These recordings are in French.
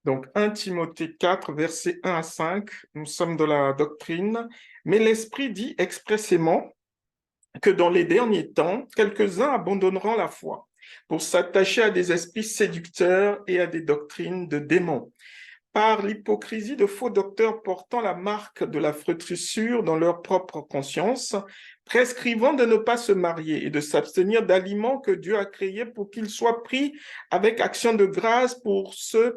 Donc, 1 Timothée 4, versets 1 à 5, nous sommes de la doctrine, mais l'Esprit dit expressément que dans les derniers temps, quelques-uns abandonneront la foi pour s'attacher à des esprits séducteurs et à des doctrines de démons par l'hypocrisie de faux docteurs portant la marque de la flétrissure dans leur propre conscience, prescrivant de ne pas se marier et de s'abstenir d'aliments que Dieu a créés pour qu'ils soient pris avec action de grâce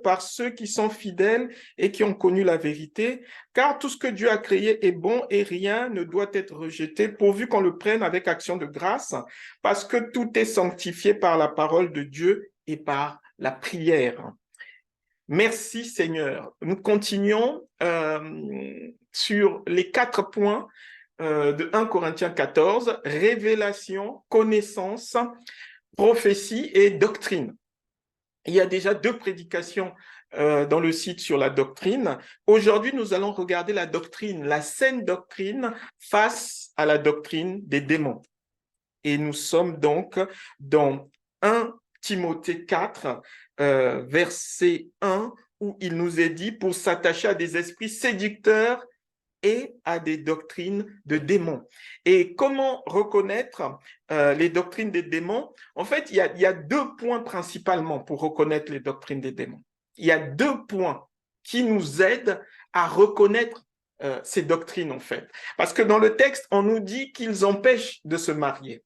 par ceux qui sont fidèles et qui ont connu la vérité, car tout ce que Dieu a créé est bon et rien ne doit être rejeté, pourvu qu'on le prenne avec action de grâce, parce que tout est sanctifié par la parole de Dieu et par la prière. Merci Seigneur. Nous continuons sur les 4 points de 1 Corinthiens 14, révélation, connaissance, prophétie et doctrine. Il y a déjà 2 prédications dans le site sur la doctrine. Aujourd'hui, nous allons regarder la doctrine, la saine doctrine face à la doctrine des démons. Et nous sommes donc dans 1 Timothée 4, verset 1, où il nous est dit pour s'attacher à des esprits séducteurs et à des doctrines de démons. Et comment reconnaître les doctrines des démons? En fait, il y a 2 points principalement pour reconnaître les doctrines des démons. Il y a 2 points qui nous aident à reconnaître ces doctrines, en fait. Parce que dans le texte, on nous dit qu'ils empêchent de se marier,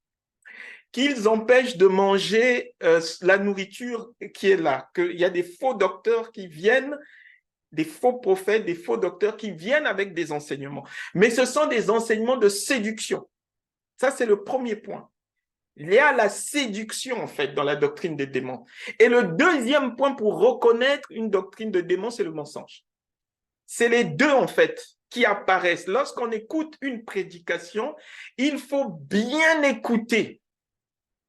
qu'ils empêchent de manger la nourriture qui est là, qu'il y a des faux docteurs qui viennent, des faux prophètes, des faux docteurs qui viennent avec des enseignements. Mais ce sont des enseignements de séduction. Ça, c'est le premier point. Il y a la séduction, en fait, dans la doctrine des démons. Et le deuxième point pour reconnaître une doctrine de démons, c'est le mensonge. C'est les deux, en fait, qui apparaissent. Lorsqu'on écoute une prédication, il faut bien écouter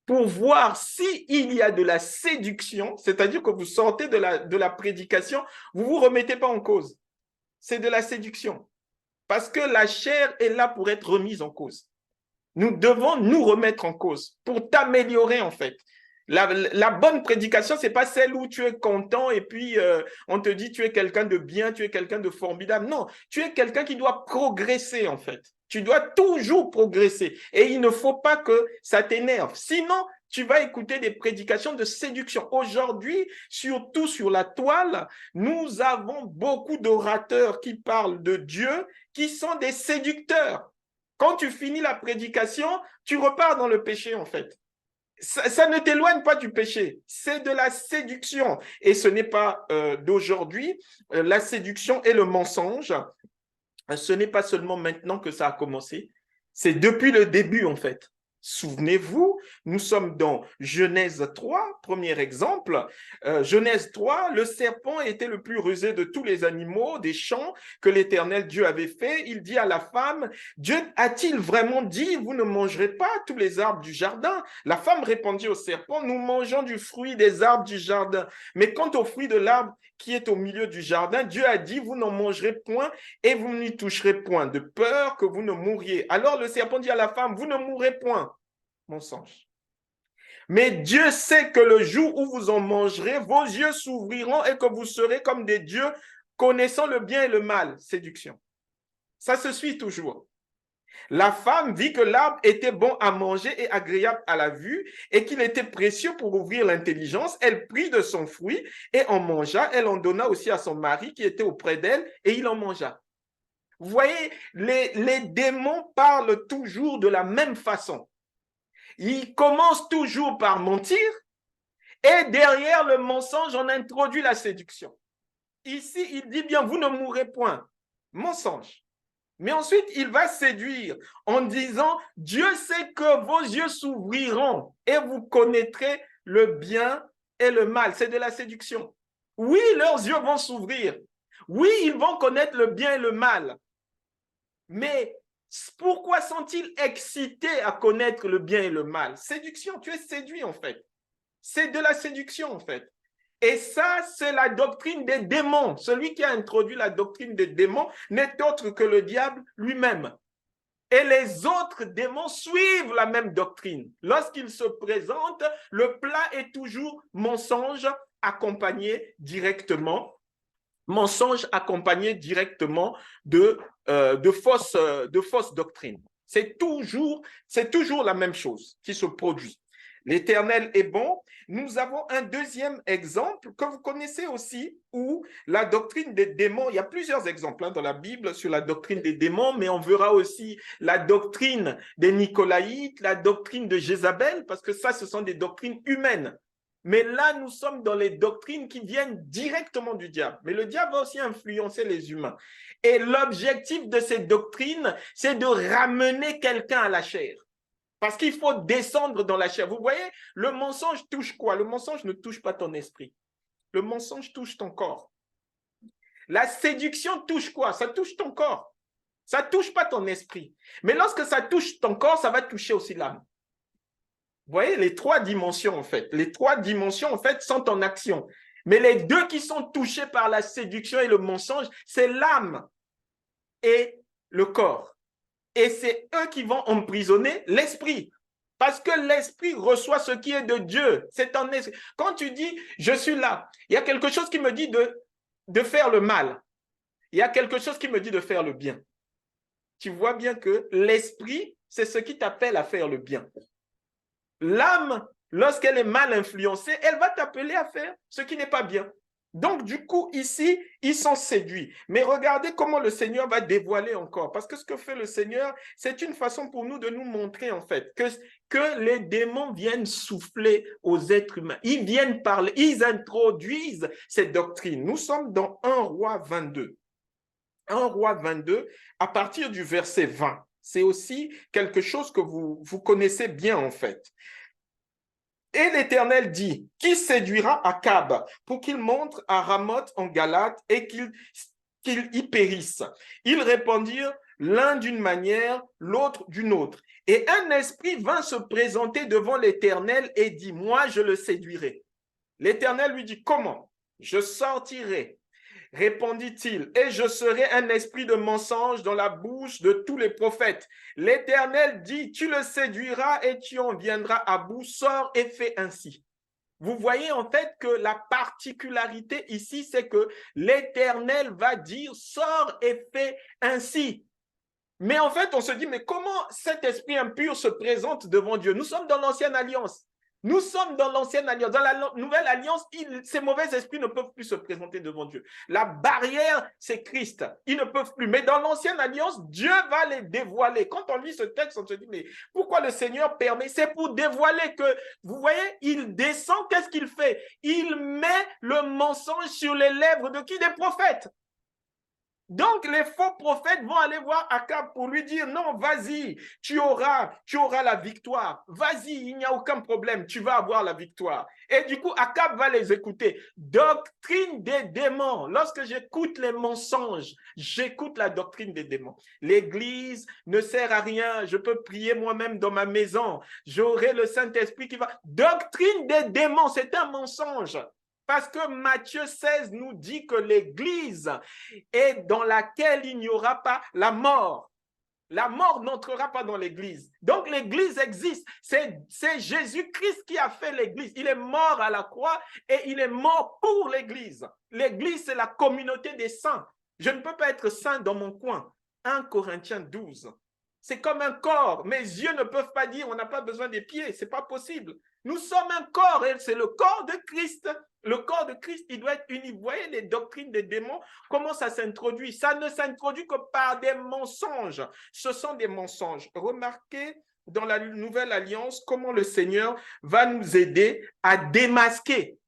pour voir s'il y a de la séduction, c'est-à-dire que vous sortez de la prédication, vous ne vous remettez pas en cause. C'est de la séduction. Parce que la chair est là pour être remise en cause. Nous devons nous remettre en cause pour t'améliorer, en fait. La bonne prédication, ce n'est pas celle où tu es content et puis on te dit tu es quelqu'un de bien, tu es quelqu'un de formidable. Non, tu es quelqu'un qui doit progresser, en fait. Tu dois toujours progresser. Et il ne faut pas que ça t'énerve. Sinon, tu vas écouter des prédications de séduction. Aujourd'hui, surtout sur la toile, nous avons beaucoup d'orateurs qui parlent de Dieu, qui sont des séducteurs. Quand tu finis la prédication, tu repars dans le péché, en fait. Ça ne t'éloigne pas du péché, c'est de la séduction. Et ce n'est pas d'aujourd'hui. La séduction et le mensonge, ce n'est pas seulement maintenant que ça a commencé, c'est depuis le début, en fait. Souvenez-vous, nous sommes dans Genèse 3, premier exemple. Genèse 3, le serpent était le plus rusé de tous les animaux des champs que l'Éternel Dieu avait fait. Il dit à la femme, Dieu a-t-il vraiment dit, vous ne mangerez pas tous les arbres du jardin? La femme répondit au serpent, nous mangeons du fruit des arbres du jardin. Mais quant au fruit de l'arbre qui est au milieu du jardin, Dieu a dit, vous n'en mangerez point et vous n'y toucherez point, de peur que vous ne mouriez. Alors le serpent dit à la femme, vous ne mourrez point. Mensonge. Mais Dieu sait que le jour où vous en mangerez, vos yeux s'ouvriront et que vous serez comme des dieux, connaissant le bien et le mal. Séduction. Ça se suit toujours. La femme vit que l'arbre était bon à manger et agréable à la vue et qu'il était précieux pour ouvrir l'intelligence. Elle prit de son fruit et en mangea. Elle en donna aussi à son mari qui était auprès d'elle et il en mangea. Vous voyez, les démons parlent toujours de la même façon. Ils commencent toujours par mentir et derrière le mensonge, on introduit la séduction. Ici, il dit bien, vous ne mourrez point. Mensonge. Mais ensuite, il va séduire en disant, Dieu sait que vos yeux s'ouvriront et vous connaîtrez le bien et le mal. C'est de la séduction. Oui, leurs yeux vont s'ouvrir. Oui, ils vont connaître le bien et le mal. Mais pourquoi sont-ils excités à connaître le bien et le mal? Séduction, tu es séduit en fait. C'est de la séduction en fait. Et ça, c'est la doctrine des démons. Celui qui a introduit la doctrine des démons n'est autre que le diable lui-même. Et les autres démons suivent la même doctrine. Lorsqu'ils se présentent, le plat est toujours mensonge accompagné directement Mensonges accompagnés directement de fausses doctrines. C'est toujours la même chose qui se produit. L'Éternel est bon. Nous avons un deuxième exemple que vous connaissez aussi, où la doctrine des démons, il y a plusieurs exemples dans la Bible sur la doctrine des démons, mais on verra aussi la doctrine des Nicolaïtes, la doctrine de Jézabel, parce que ça, ce sont des doctrines humaines. Mais là, nous sommes dans les doctrines qui viennent directement du diable. Mais le diable va aussi influencer les humains. Et l'objectif de ces doctrines, c'est de ramener quelqu'un à la chair. Parce qu'il faut descendre dans la chair. Vous voyez, le mensonge touche quoi? Le mensonge ne touche pas ton esprit. Le mensonge touche ton corps. La séduction touche quoi? Ça touche ton corps. Ça ne touche pas ton esprit. Mais lorsque ça touche ton corps, ça va toucher aussi l'âme. Vous voyez, les trois dimensions, en fait. Les trois dimensions, en fait, sont en action. Mais les deux qui sont touchés par la séduction et le mensonge, c'est l'âme et le corps. Et c'est eux qui vont emprisonner l'esprit. Parce que l'esprit reçoit ce qui est de Dieu. C'est en esprit. Quand tu dis, je suis là, il y a quelque chose qui me dit de faire le mal. Il y a quelque chose qui me dit de faire le bien. Tu vois bien que l'esprit, c'est ce qui t'appelle à faire le bien. L'âme, lorsqu'elle est mal influencée, elle va t'appeler à faire ce qui n'est pas bien. Donc, du coup, ici, ils sont séduits. Mais regardez comment le Seigneur va dévoiler encore. Parce que ce que fait le Seigneur, c'est une façon pour nous de nous montrer, en fait, que les démons viennent souffler aux êtres humains. Ils viennent parler, ils introduisent cette doctrine. Nous sommes dans 1 Roi 22. 1 Roi 22, à partir du verset 20. C'est aussi quelque chose que vous connaissez bien, en fait. Et l'Éternel dit, qui séduira Akab pour qu'il monte à Ramoth en Galate et qu'il y périsse? Ils répondirent l'un d'une manière, l'autre d'une autre. Et un esprit vint se présenter devant l'Éternel et dit, moi je le séduirai. L'Éternel lui dit, comment? Je sortirai, répondit-il, et je serai un esprit de mensonge dans la bouche de tous les prophètes. L'Éternel dit, tu le séduiras et tu en viendras à bout, sors et fais ainsi. Vous voyez en fait que la particularité ici, c'est que l'Éternel va dire, sors et fais ainsi. Mais en fait, on se dit, mais comment cet esprit impur se présente devant Dieu? Nous sommes dans l'ancienne alliance. Nous sommes dans l'ancienne alliance. Dans la nouvelle alliance, ces mauvais esprits ne peuvent plus se présenter devant Dieu. La barrière, c'est Christ. Ils ne peuvent plus. Mais dans l'ancienne alliance, Dieu va les dévoiler. Quand on lit ce texte, on se dit, mais pourquoi le Seigneur permet? C'est pour dévoiler que, vous voyez, il descend, qu'est-ce qu'il fait? Il met le mensonge sur les lèvres de qui? Des prophètes. Donc, les faux prophètes vont aller voir Akab pour lui dire, non, vas-y, tu auras la victoire. Vas-y, il n'y a aucun problème, tu vas avoir la victoire. Et du coup, Akab va les écouter. Doctrine des démons. Lorsque j'écoute les mensonges, j'écoute la doctrine des démons. L'Église ne sert à rien. Je peux prier moi-même dans ma maison. J'aurai le Saint-Esprit qui va... Doctrine des démons, c'est un mensonge. Parce que Matthieu 16 nous dit que l'Église est dans laquelle il n'y aura pas la mort. La mort n'entrera pas dans l'Église. Donc l'Église existe. C'est Jésus-Christ qui a fait l'Église. Il est mort à la croix et il est mort pour l'Église. L'Église, c'est la communauté des saints. Je ne peux pas être saint dans mon coin. 1 Corinthiens 12. C'est comme un corps. Mes yeux ne peuvent pas dire on n'a pas besoin des pieds. Ce n'est pas possible. Nous sommes un corps et c'est le corps de Christ. Le corps de Christ, il doit être uni. Vous voyez les doctrines des démons, comment ça s'introduit? Ça ne s'introduit que par des mensonges. Ce sont des mensonges. Remarquez dans la nouvelle alliance comment le Seigneur va nous aider à démasquer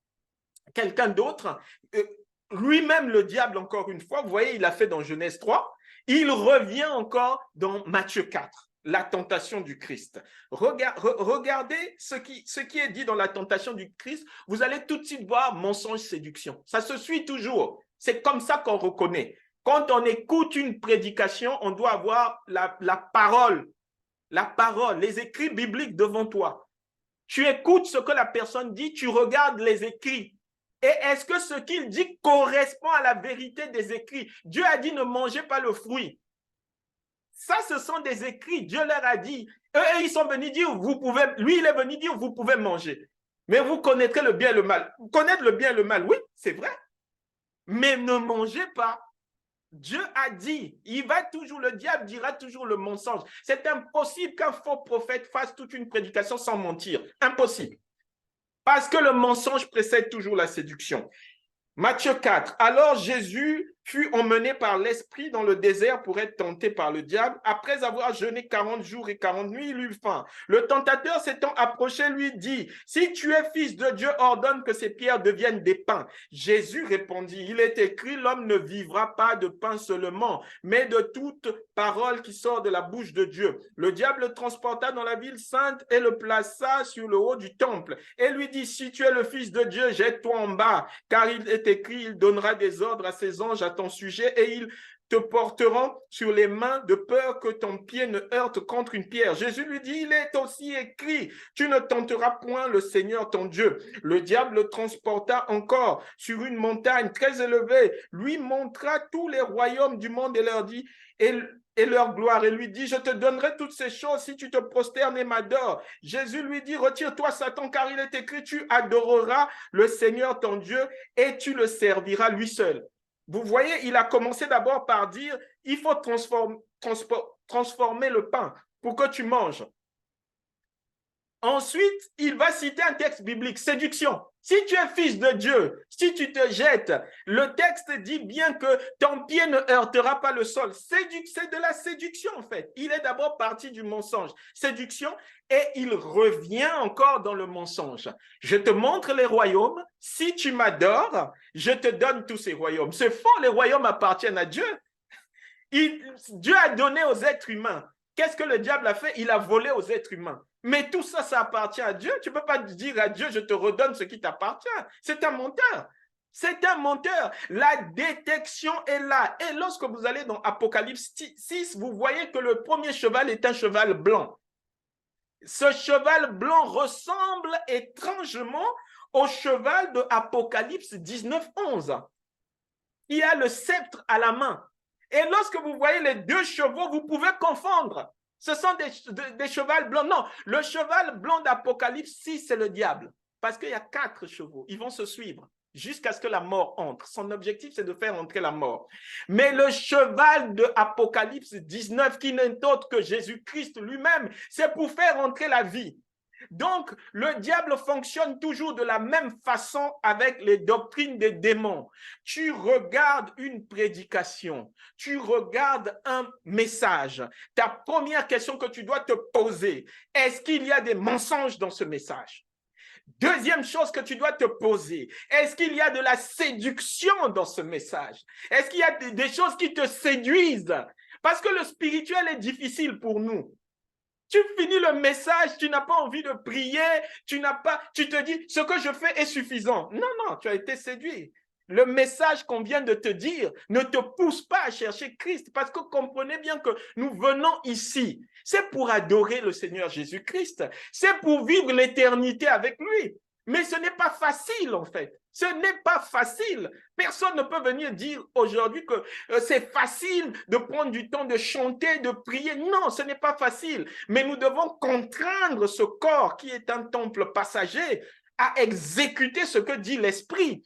quelqu'un d'autre. Lui-même, le diable, encore une fois, vous voyez, il l'a fait dans Genèse 3. Il revient encore dans Matthieu 4. La tentation du Christ. Regardez ce qui est dit dans la tentation du Christ. Vous allez tout de suite voir mensonge, séduction. Ça se suit toujours. C'est comme ça qu'on reconnaît. Quand on écoute une prédication, on doit avoir la parole, les écrits bibliques devant toi. Tu écoutes ce que la personne dit, tu regardes les écrits. Et est-ce que ce qu'il dit correspond à la vérité des écrits? Dieu a dit ne mangez pas le fruit. Ça, ce sont des écrits. Dieu leur a dit. Eux, ils sont venus dire, vous pouvez, lui, il est venu dire, vous pouvez manger. Mais vous connaîtrez le bien et le mal. Connaître le bien et le mal, oui, c'est vrai. mais ne mangez pas. Dieu a dit, le diable dira toujours le mensonge. C'est impossible qu'un faux prophète fasse toute une prédication sans mentir. Impossible. Parce que le mensonge précède toujours la séduction. Matthieu 4. Alors Jésus fut emmené par l'Esprit dans le désert pour être tenté par le diable. Après avoir jeûné 40 jours et 40 nuits, il eut faim. Le tentateur s'étant approché lui dit, si tu es fils de Dieu, ordonne que ces pierres deviennent des pains. Jésus répondit, il est écrit, l'homme ne vivra pas de pain seulement, mais de toute parole qui sort de la bouche de Dieu. Le diable le transporta dans la ville sainte et le plaça sur le haut du temple et lui dit, si tu es le fils de Dieu, jette-toi en bas, car il est écrit, il donnera des ordres à ses anges à ton sujet et ils te porteront sur les mains de peur que ton pied ne heurte contre une pierre. Jésus lui dit, il est aussi écrit, tu ne tenteras point le Seigneur ton Dieu. Le diable le transporta encore sur une montagne très élevée, lui montra tous les royaumes du monde et leur dit, et leur gloire, et lui dit, je te donnerai toutes ces choses si tu te prosternes et m'adores. Jésus lui dit, retire-toi Satan, car il est écrit, tu adoreras le Seigneur ton Dieu et tu le serviras lui seul. Vous voyez, il a commencé d'abord par dire, il faut transformer le pain pour que tu manges. Ensuite, il va citer un texte biblique, séduction. Si tu es fils de Dieu, si tu te jettes, le texte dit bien que ton pied ne heurtera pas le sol. C'est de la séduction en fait. Il est d'abord parti du mensonge. Séduction et il revient encore dans le mensonge. Je te montre les royaumes. Si tu m'adores, je te donne tous ces royaumes. C'est faux, les royaumes appartiennent à Dieu. Dieu a donné aux êtres humains. Qu'est-ce que le diable a fait? Il a volé aux êtres humains. Mais tout ça, ça appartient à Dieu. Tu ne peux pas dire à Dieu, je te redonne ce qui t'appartient. C'est un menteur. C'est un menteur. La détection est là. Et lorsque vous allez dans Apocalypse 6, vous voyez que le premier cheval est un cheval blanc. Ce cheval blanc ressemble étrangement au cheval de Apocalypse 19:11. Il a le sceptre à la main. Et lorsque vous voyez les deux chevaux, vous pouvez confondre. Ce sont des chevals blancs. Non, le cheval blanc d'Apocalypse 6, c'est le diable. Parce qu'il y a 4 chevaux. Ils vont se suivre jusqu'à ce que la mort entre. Son objectif, c'est de faire entrer la mort. Mais le cheval de Apocalypse 19, qui n'est autre que Jésus-Christ lui-même, c'est pour faire entrer la vie. Donc, le diable fonctionne toujours de la même façon avec les doctrines des démons. Tu regardes une prédication, tu regardes un message. Ta première question que tu dois te poser, est-ce qu'il y a des mensonges dans ce message? Deuxième chose que tu dois te poser, est-ce qu'il y a de la séduction dans ce message? Est-ce qu'il y a des choses qui te séduisent? Parce que le spirituel est difficile pour nous. Tu finis le message, tu n'as pas envie de prier, tu te dis, ce que je fais est suffisant. Non, tu as été séduit. Le message qu'on vient de te dire ne te pousse pas à chercher Christ, parce que comprenez bien que nous venons ici, c'est pour adorer le Seigneur Jésus-Christ, c'est pour vivre l'éternité avec lui. Mais ce n'est pas facile en fait. Ce n'est pas facile. Personne ne peut venir dire aujourd'hui que c'est facile de prendre du temps de chanter, de prier. Non, ce n'est pas facile. Mais nous devons contraindre ce corps qui est un temple passager à exécuter ce que dit l'Esprit.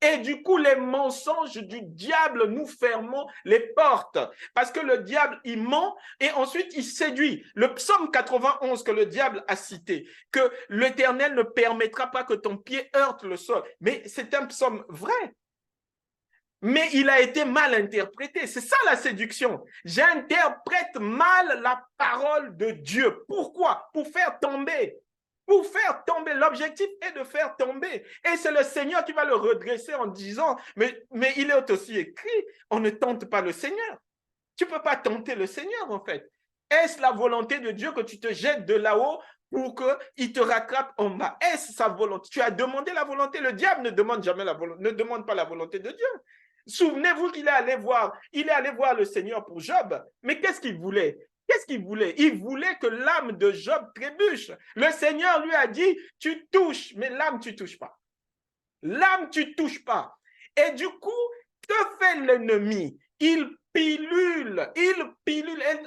Et du coup, les mensonges du diable, nous fermons les portes. Parce que le diable, il ment et ensuite il séduit. Le psaume 91 que le diable a cité, que l'Éternel ne permettra pas que ton pied heurte le sol. Mais c'est un psaume vrai. Mais il a été mal interprété. C'est ça la séduction. J'interprète mal la parole de Dieu. Pourquoi? Pour faire tomber. Pour faire tomber. L'objectif est de faire tomber. Et c'est le Seigneur qui va le redresser en disant, mais il est aussi écrit, on ne tente pas le Seigneur. Tu ne peux pas tenter le Seigneur en fait. Est-ce la volonté de Dieu que tu te jettes de là-haut pour qu'il te rattrape en bas? Est-ce sa volonté? Tu as demandé la volonté. Le diable ne demande jamais ne demande pas la volonté de Dieu. Souvenez-vous qu'il est allé voir le Seigneur pour Job. Mais qu'est-ce qu'il voulait? Qu'est-ce qu'il voulait? Il voulait que l'âme de Job trébuche. Le Seigneur lui a dit, tu touches, mais l'âme, tu ne touches pas. L'âme, tu ne touches pas. Et du coup, que fait l'ennemi? Il pilule, et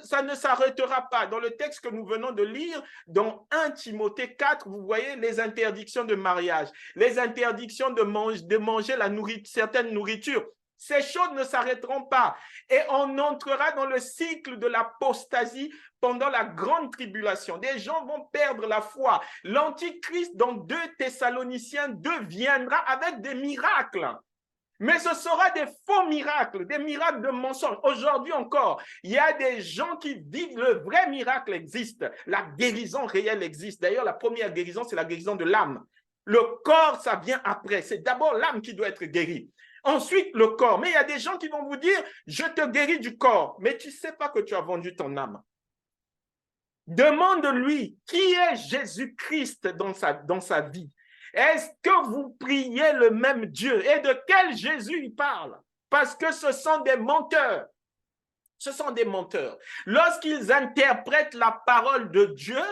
ça ne s'arrêtera pas. Dans le texte que nous venons de lire, dans 1 Timothée 4, vous voyez les interdictions de mariage, les interdictions de manger certaines nourritures. Ces choses ne s'arrêteront pas. Et on entrera dans le cycle de l'apostasie pendant la grande tribulation. Des gens vont perdre la foi. L'Antichrist, dans 2 Thessaloniciens 2, viendra avec des miracles. Mais ce sera des faux miracles, des miracles de mensonges. Aujourd'hui encore, il y a des gens qui disent le vrai miracle existe, la guérison réelle existe. D'ailleurs, la première guérison, c'est la guérison de l'âme. Le corps, ça vient après. C'est d'abord l'âme qui doit être guérie. Ensuite, le corps. Mais il y a des gens qui vont vous dire, je te guéris du corps. Mais tu ne sais pas que tu as vendu ton âme. Demande-lui qui est Jésus-Christ dans sa vie. Est-ce que vous priez le même Dieu? Et de quel Jésus il parle? Parce que ce sont des menteurs. Ce sont des menteurs. Lorsqu'ils interprètent la parole de Dieu,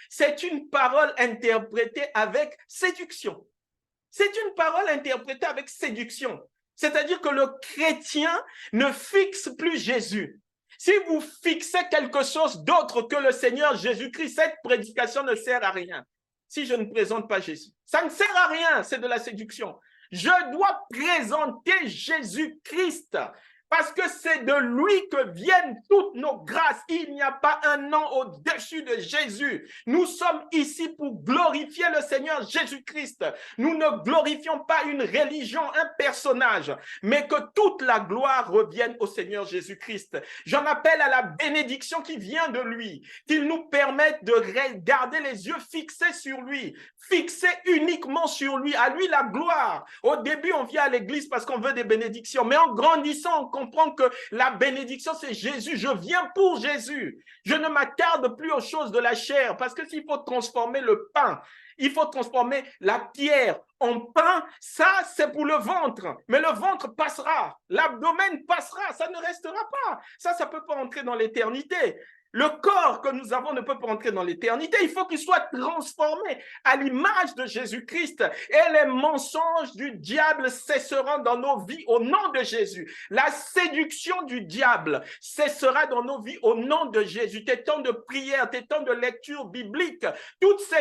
c'est une parole interprétée avec séduction. C'est une parole interprétée avec séduction. C'est-à-dire que le chrétien ne fixe plus Jésus. Si vous fixez quelque chose d'autre que le Seigneur Jésus-Christ, cette prédication ne sert à rien. Si je ne présente pas Jésus, ça ne sert à rien, c'est de la séduction. Je dois présenter Jésus-Christ parce que c'est de lui que viennent toutes nos grâces. Il n'y a pas un nom au-dessus de Jésus. Nous sommes ici pour glorifier le Seigneur Jésus-Christ. Nous ne glorifions pas une religion, un personnage, mais que toute la gloire revienne au Seigneur Jésus-Christ. J'en appelle à la bénédiction qui vient de lui, qu'il nous permette de garder les yeux fixés sur lui, fixés uniquement sur lui, à lui la gloire. Au début, on vient à l'église parce qu'on veut des bénédictions, mais en grandissant, on comprend que la bénédiction, c'est Jésus. Je viens pour Jésus. Je ne m'attarde plus aux choses de la chair parce que s'il faut transformer le pain, il faut transformer la pierre en pain, ça, c'est pour le ventre. Mais le ventre passera, l'abdomen passera, ça ne restera pas. Ça ne peut pas entrer dans l'éternité. Le corps que nous avons ne peut pas entrer dans l'éternité. Il faut qu'il soit transformé à l'image de Jésus-Christ. Et les mensonges du diable cesseront dans nos vies au nom de Jésus. La séduction du diable cessera dans nos vies au nom de Jésus. Tes temps de prière, tes temps de lecture biblique, toutes ces